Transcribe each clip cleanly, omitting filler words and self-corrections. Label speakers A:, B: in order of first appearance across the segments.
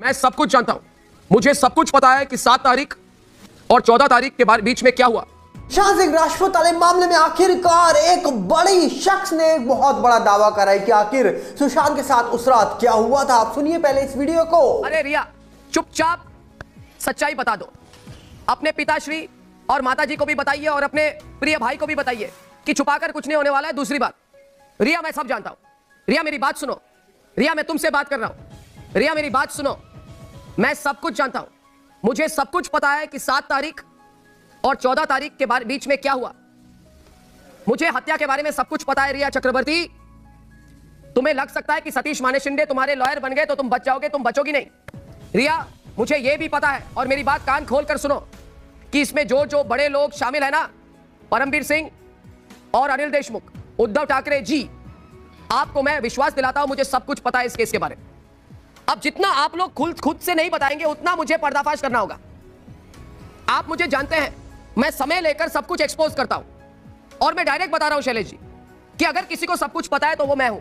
A: मैं सब कुछ जानता हूं। मुझे सब कुछ पता है कि 7 तारीख और 14 तारीख के बीच में क्या हुआ।
B: सुशांत सिंह राजपूत वाले मामले में आखिरकार एक बड़ी शख्स ने एक बहुत बड़ा दावा करा है कि आखिर सुशांत के साथ उस रात क्या हुआ था। आप सुनिए पहले इस वीडियो को।
A: अरे रिया, चुपचाप सच्चाई बता दो। अपने पिताश्री और माताजी को भी बताइए और अपने प्रिय भाई को भी बताइए कि छुपाकर कुछ नहीं होने वाला है। दूसरी बात, रिया मैं सब जानता हूं। रिया मेरी बात सुनो। रिया मैं तुमसे बात कर रहा हूं। रिया मेरी बात सुनो। मैं सब कुछ जानता हूं। मुझे सब कुछ पता है कि 7 तारीख और 14 तारीख के बीच में क्या हुआ। मुझे हत्या के बारे में सब कुछ पता है। रिया चक्रवर्ती, तुम्हें लग सकता है कि सतीश माने शिंदे तुम्हारे लॉयर बन गए तो तुम बच जाओगे, तुम बचोगी नहीं। रिया मुझे यह भी पता है, और मेरी बात कान खोल कर सुनो, कि इसमें जो जो बड़े लोग शामिल है ना, परमवीर सिंह और अनिल देशमुख, उद्धव ठाकरे जी, आपको मैं विश्वास दिलाता हूं मुझे सब कुछ पता है इस केस के बारे में। अब जितना आप लोग खुद से नहीं बताएंगे उतना मुझे पर्दाफाश करना होगा। आप मुझे जानते हैं, मैं समय लेकर सब कुछ एक्सपोज करता हूं, और मैं डायरेक्ट बता रहा हूं शैलेश जी कि अगर किसी को सब कुछ पता है तो वो मैं हूं।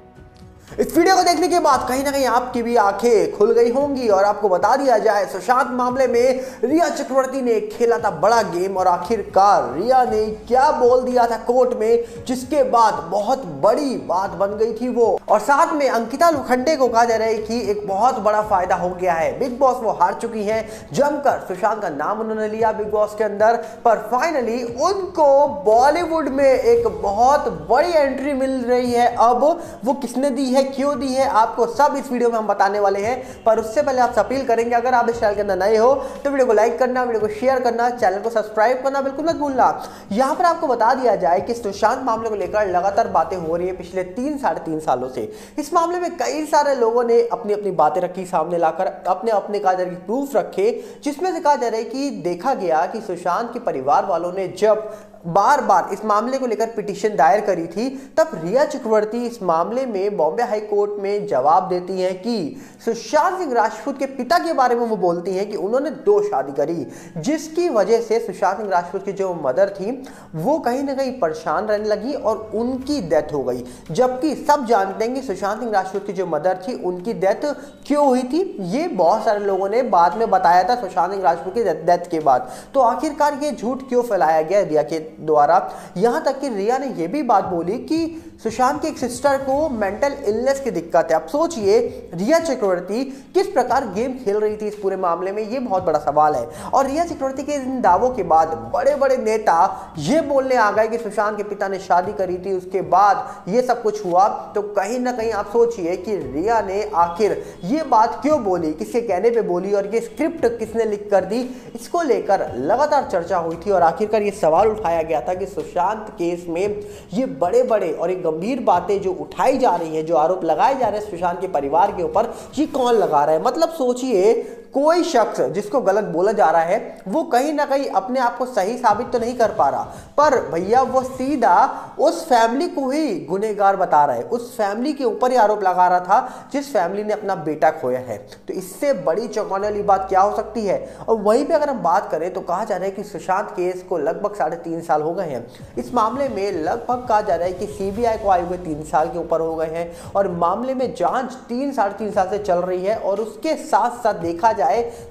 B: इस वीडियो को देखने के बाद कहीं ना कहीं आपकी भी आंखें खुल गई होंगी। और आपको बता दिया जाए, सुशांत मामले में रिया चक्रवर्ती ने खेला था बड़ा गेम, और आखिरकार रिया ने क्या बोल दिया था कोर्ट में, जिसके बाद बहुत बड़ी बात बन गई थी वो। और साथ में अंकिता लोखंडे को कहा जा रहा है कि एक बहुत बड़ा फायदा हो गया है। बिग बॉस वो हार चुकी है, जमकर सुशांत का नाम उन्होंने लिया बिग बॉस के अंदर, पर फाइनली उनको बॉलीवुड में एक बहुत बड़ी एंट्री मिल रही है। अब वो किसने दी है, क्यों दी है, आपको सब इस वीडियो में हम बताने वाले हैं। पर उससे पहले आपसे अपील करेंगे, अगर आप इस चैनल के अंदर नए हो तो वीडियो को लाइक करना, वीडियो को शेयर करना, चैनल को सब्सक्राइब करना बिल्कुल मत भूलना। यहां पर आपको बता दिया जाए कि सुशांत मामले को लेकर लगातार बातें हो रही है पिछले 3-3.5 सालों से। इस मामले में कई सारे लोगों ने अपनी अपनी बातें रखी सामने लाकर, अपने अपने कहा जा रहा है प्रूफ रखे, जिसमें से कहा जा रहा है कि देखा गया कि सुशांत के परिवार वालों ने जब बार बार इस मामले को लेकर पिटीशन दायर करी थी, तब रिया चक्रवर्ती इस मामले में बॉम्बे हाई कोर्ट में जवाब देती हैं कि सुशांत सिंह राजपूत के पिता के बारे में वो बोलती हैं कि उन्होंने 2 शादी करी, जिसकी वजह से सुशांत सिंह राजपूत की जो मदर थी वो कहीं ना कहीं परेशान रहने लगी और उनकी डेथ हो गई। जबकि सब जानते हैं कि सुशांत सिंह राजपूत की जो मदर थी उनकी डेथ क्यों हुई थी, ये बहुत सारे लोगों ने बाद में बताया था सुशांत सिंह राजपूत की डेथ के बाद। तो आखिरकार ये झूठ क्यों फैलाया गया रिया के द्वारा। यहां तक कि रिया ने यह भी बात बोली कि सुशांत की एक सिस्टर को मेंटल इलनेस की दिक्कत है। अब सोचिए रिया चक्रवर्ती किस प्रकार गेम खेल रही थी इस पूरे मामले में, यह बहुत बड़ा सवाल है। और रिया चक्रवर्ती के इन दावों के बाद बड़े बड़े नेता यह बोलने आ गए कि सुशांत के पिता ने शादी करी थी, उसके बाद यह सब कुछ हुआ। तो कहीं ना कहीं आप सोचिए कि रिया ने आखिर ये बात क्यों बोली, किसके कहने पे बोली, और ये स्क्रिप्ट किसने लिख कर दी, इसको लेकर लगातार चर्चा हुई थी। और आखिरकार ये सवाल उठाया गया था कि सुशांत केस में ये बड़े बड़े और एक गंभीर बातें जो उठाई जा रही हैं, जो आरोप लगाए जा रहे हैं सुशांत के परिवार के ऊपर, ये कौन लगा रहा है। मतलब सोचिए, कोई शख्स जिसको गलत बोला जा रहा है वो कहीं ना कहीं अपने आप को सही साबित तो नहीं कर पा रहा, पर भैया वो सीधा उस फैमिली को ही गुनहगार बता रहा है, उस फैमिली के ऊपर ही आरोप लगा रहा था जिस फैमिली ने अपना बेटा खोया है। तो इससे बड़ी चौंकाने वाली बात क्या हो सकती है। और वहीं पे अगर हम बात करें तो कहा जा रहा है कि सुशांत केस को लगभग 3.5 साल हो गए हैं। इस मामले में लगभग कहा जा रहा है कि सीबीआई को आए हुए 3 साल के ऊपर हो गए हैं, और मामले में जांच 3-3.5 साल से चल रही है। और उसके साथ साथ देखा जाए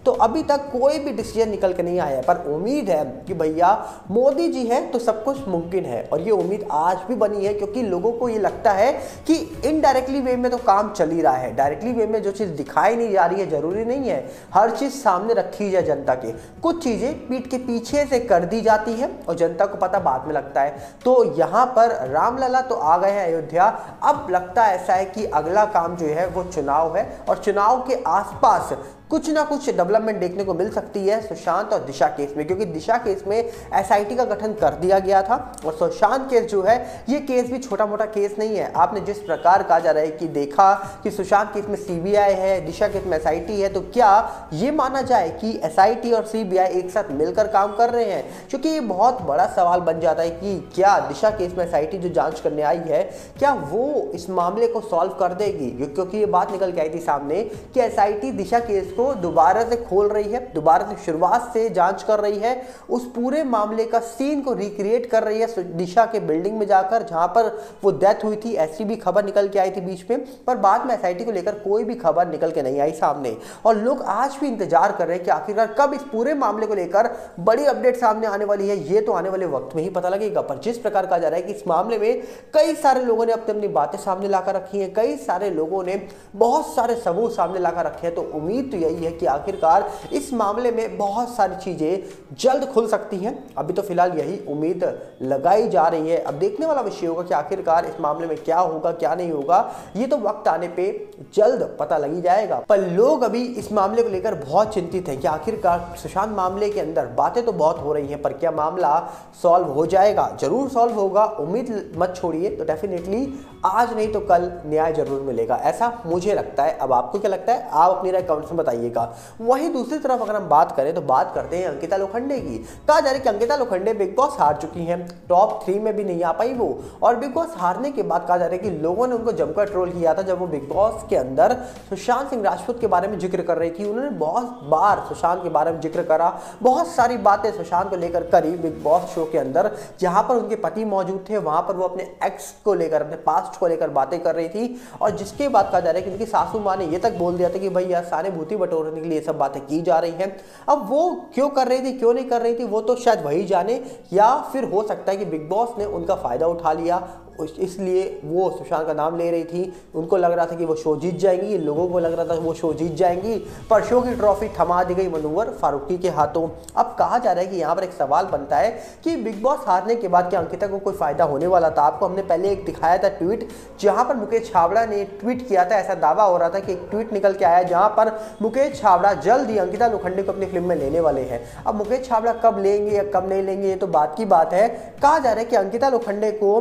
B: तो अभी तक कोई भी डिसीजन निकल के नहीं आया है। पर उम्मीद है कि भैया मोदी जी हैं तो सब कुछ मुमकिन है, और ये उम्मीद आज भी बनी है, क्योंकि लोगों को ये लगता है कि इनडायरेक्टली वे में तो काम चल ही रहा है। डायरेक्टली वे में जो चीज दिखाई नहीं जा रही है, जरूरी नहीं है हर चीज सामने रखी जाए जनता के। कुछ चीजें पीठ के पीछे से कर दी जाती है और जनता को पता बाद में लगता है। तो यहां पर रामलला तो आ गए हैं अयोध्या। अब लगता ऐसा है कि अगला काम जो है वो चुनाव है, और चुनाव के आसपास कुछ ना कुछ डेवलपमेंट देखने को मिल सकती है सुशांत और दिशा केस में, क्योंकि दिशा केस में एसआईटी का गठन कर दिया गया था। और सुशांत केस जो है ये केस भी छोटा मोटा केस नहीं है। आपने जिस प्रकार कहा जा रहा है कि देखा कि सुशांत केस में सीबीआई है, दिशा केस में एसआईटी है, तो क्या ये माना जाए कि एसआईटी और सीबीआई एक साथ मिलकर काम कर रहे हैं? क्योंकि ये बहुत बड़ा सवाल बन जाता है कि क्या दिशा केस में एसआईटी जो जांच करने आई है, क्या वो इस मामले को सॉल्व कर देगी? क्योंकि ये बात निकल के आई थी सामने कि एसआईटी दिशा केस को दोबारा से खोल रही है, दोबारा से शुरुआत से जांच कर रही है, उस पूरे मामले का सीन को रिक्रिएट कर रही है दिशा के बिल्डिंग में जाकर जहां पर वो डेथ हुई थी। ऐसी भी खबर निकल के आई थी बीच में, पर बाद में एसआईटी को लेकर कोई भी खबर निकल के नहीं आई सामने। और लोग आज भी इंतजार कर रहे हैं कि आखिरकार कब इस पूरे मामले को लेकर बड़ी अपडेट सामने आने वाली है। ये तो आने वाले वक्त में ही पता लगेगा। पर जिस प्रकार कहा जा रहा है कि इस मामले में कई सारे लोगों ने अपनी बातें सामने लाकर रखी हैं, कई सारे लोगों ने बहुत सारे सबूत सामने लाकर रखे हैं, तो उम्मीद तो यही है कि आखिरकार इस मामले में बहुत सारी चीजें जल्द खुल सकती हैं। अभी तो फिलहाल यही उम्मीद लगाई जा रही है। अब देखने वाला विषय होगा कि आखिरकार इस मामले में क्या होगा क्या नहीं होगा, ये तो वक्त आने पे जल्द पता लगी जाएगा। पर लोग अभी इस मामले को लेकर बहुत चिंतित हैं कि आखिरकार सुशांत मामले के अंदर बातें तो बहुत हो रही हैं, पर क्या मामला सॉल्व हो जाएगा? जरूर सॉल्व होगा, उम्मीद मत छोड़िए। तो डेफिनेटली आज नहीं तो कल न्याय जरूर मिलेगा, ऐसा मुझे लगता है। अब आपको क्या लगता है, आप अपनी राय कमेंट्स में बताइएगा। वहीं दूसरी तरफ अगर हम बात करें तो बात करते हैं अंकिता लोखंडे की। कहा जा रहा है कि अंकिता लोखंडे बिग बॉस हार चुकी हैं, टॉप 3 में भी नहीं आ पाई वो। और बिग बॉस हारने के बाद कहा जा रहा है कि लोगों ने उनको जमकर ट्रोल किया था जब वो बिग बॉस के अंदर सुशांत सिंह राजपूत के बारे में जिक्र कर रही थी। उन्होंने बहुत बार सुशांत के बारे में जिक्र करा, बहुत सारी बातें सुशांत को लेकर करी बिग बॉस शो के अंदर। जहां पर उनके पति मौजूद थे वहां पर वो अपने एक्स को लेकर, अपने पास्ट को लेकर बातें कर रही थी। और जिसके बाद कहा जा रहा है कि उनकी सासू माँ ने ये तक बोल दिया था कि भैया सहानुभूति बटोरने के लिए ये सब बातें की जा रही हैं। अब वो क्यों कर रही थी क्यों नहीं कर रही थी वो तो शायद वही जाने, या फिर हो सकता है कि बिग बॉस ने उनका फायदा उठा लिया, इसलिए वो सुशांत का नाम ले रही थी। उनको लग रहा था कि वो शो जीत जाएंगी, लोगों को लग रहा था वो शो जीत जाएंगी, पर शो की ट्रॉफी थमा दी गई मनोवर फारूकी के हाथों। अब कहा जा रहा है कि यहाँ पर एक सवाल बनता है कि बिग बॉस हारने के बाद क्या अंकिता को कोई फायदा होने वाला था? आपको हमने पहले एक दिखाया था ट्वीट, जहां पर मुकेश छाबड़ा ने ट्वीट किया था। ऐसा दावा हो रहा था कि एक ट्वीट निकल के आया जहां पर मुकेश छाबड़ा जल्द ही अंकिता लोखंडे को अपनी फिल्म में लेने वाले हैं। अब मुकेश छाबड़ा कब लेंगे या कब नहीं लेंगे ये तो बात की बात है। कहा जा रहा है कि अंकिता लोखंडे को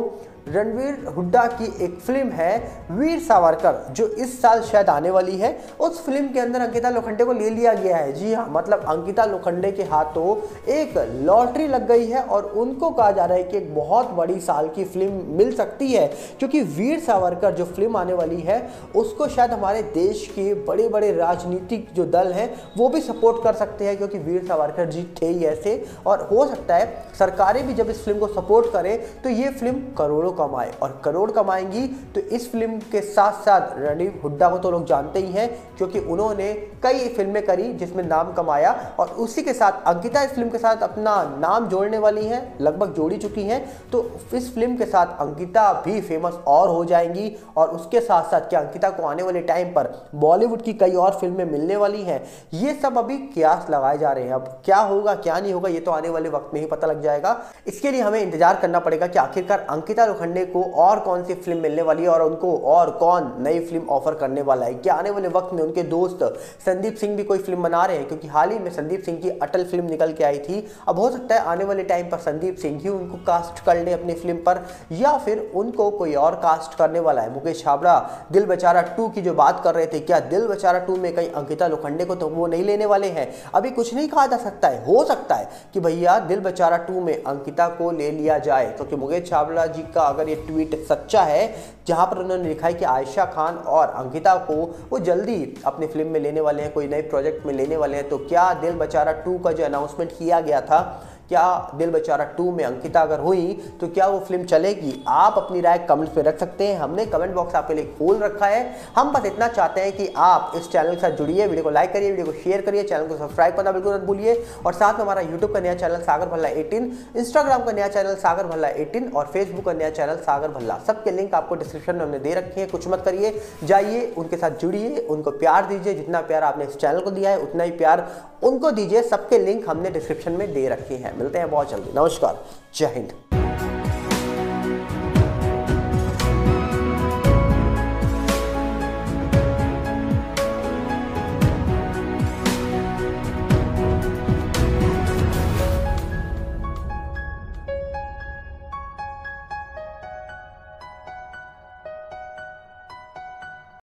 B: रणवीर हुड्डा की एक फिल्म है वीर सावरकर, जो इस साल शायद आने वाली है, उस फिल्म के अंदर अंकिता लोखंडे को ले लिया गया है। जी हाँ, मतलब अंकिता लोखंडे के हाथों एक लॉटरी लग गई है और उनको कहा जा रहा है कि एक बहुत बड़ी साल की फिल्म मिल सकती है, क्योंकि वीर सावरकर जो फिल्म आने वाली है उसको शायद हमारे देश के बड़े बड़े राजनीतिक जो दल हैं वो भी सपोर्ट कर सकते हैं, क्योंकि वीर सावरकर जी थे ही ऐसे। और हो सकता है सरकारें भी जब इस फिल्म को सपोर्ट करें तो ये फिल्म करोड़ों कमाए, और करोड़ कमाएंगी तो इस फिल्म के साथ साथ रणवीर हुड्डा को तो लोग जानते ही हैं, क्योंकि उन्होंने कई फिल्में करी जिसमें नाम कमाया, और उसी के साथ अंकिता इस फिल्म के साथ अपना नाम जोड़ने वाली हैं, लगभग जोड़ी चुकी हैं। तो इस फिल्म के साथ अंकिता भी फेमस और हो जाएंगी, और उसके साथ साथ क्या अंकिता को आने वाले टाइम पर बॉलीवुड की कई और फिल्में मिलने वाली हैं, ये सब अभी कयास लगाए जा रहे हैं। अब क्या होगा क्या नहीं होगा ये तो आने वाले वक्त में ही पता लग जाएगा। इसके लिए हमें इंतजार करना पड़ेगा कि आखिरकार अंकिता लोखंडे को और कौन सी फिल्म मिलने वाली है और उनको और कौन नई फिल्म ऑफर करने वाला है। क्या आने वाले वक्त में उनके दोस्त संदीप सिंह भी कोई फिल्म बना रहे हैं, क्योंकि हाल ही में संदीप सिंह की अटल फिल्म निकल के आई थी। अब हो सकता है आने वाले टाइम पर संदीप सिंह ही उनको कास्ट कर ले अपनी फिल्म पर, या फिर उनको कोई और कास्ट करने वाला है। मुकेश छाबड़ा दिल बेचारा 2 की जो बात कर रहे थे, क्या दिल बेचारा 2 में कहीं अंकिता लोखंडे को तो वो नहीं लेने वाले हैं? अभी कुछ नहीं कहा जा सकता है, हो सकता है कि भैया दिल बेचारा 2 में अंकिता को ले लिया जाए, क्योंकि मुकेश छाबड़ा जी का अगर ये ट्वीट सच्चा है जहां पर उन्होंने लिखा है कि आयशा खान और अंकिता को वो जल्दी अपनी फिल्म में लेने वाले हैं, कोई नए प्रोजेक्ट में लेने वाले हैं, तो क्या दिल बेचारा 2 का जो अनाउंसमेंट किया गया था, क्या दिल बेचारा 2 में अंकिता अगर हुई तो क्या वो फिल्म चलेगी? आप अपनी राय कमेंट्स में रख सकते हैं, हमने कमेंट बॉक्स आपके लिए खोल रखा है। हम बस इतना चाहते हैं कि आप इस चैनल के साथ जुड़िए, वीडियो को लाइक करिए, वीडियो को शेयर करिए, चैनल को सब्सक्राइब करना बिल्कुल मत भूलिए। और साथ में हमारा यूट्यूब का नया चैनल सागर भल्ला 18, इंस्टाग्राम का नया चैनल सागर भल्ला 18 और फेसबुक का नया चैनल सागर भल्ला, सबके लिंक आपको डिस्क्रिप्शन में हमने दे रखे हैं। कुछ मत करिए, जाइए उनके साथ जुड़िए, उनको प्यार दीजिए, जितना प्यार आपने इस चैनल को दिया है उतना ही प्यार उनको दीजिए। सबके लिंक हमने डिस्क्रिप्शन में दे रखे हैं। मिलते हैं बहुत जल्दी, नमस्कार, जय हिंद।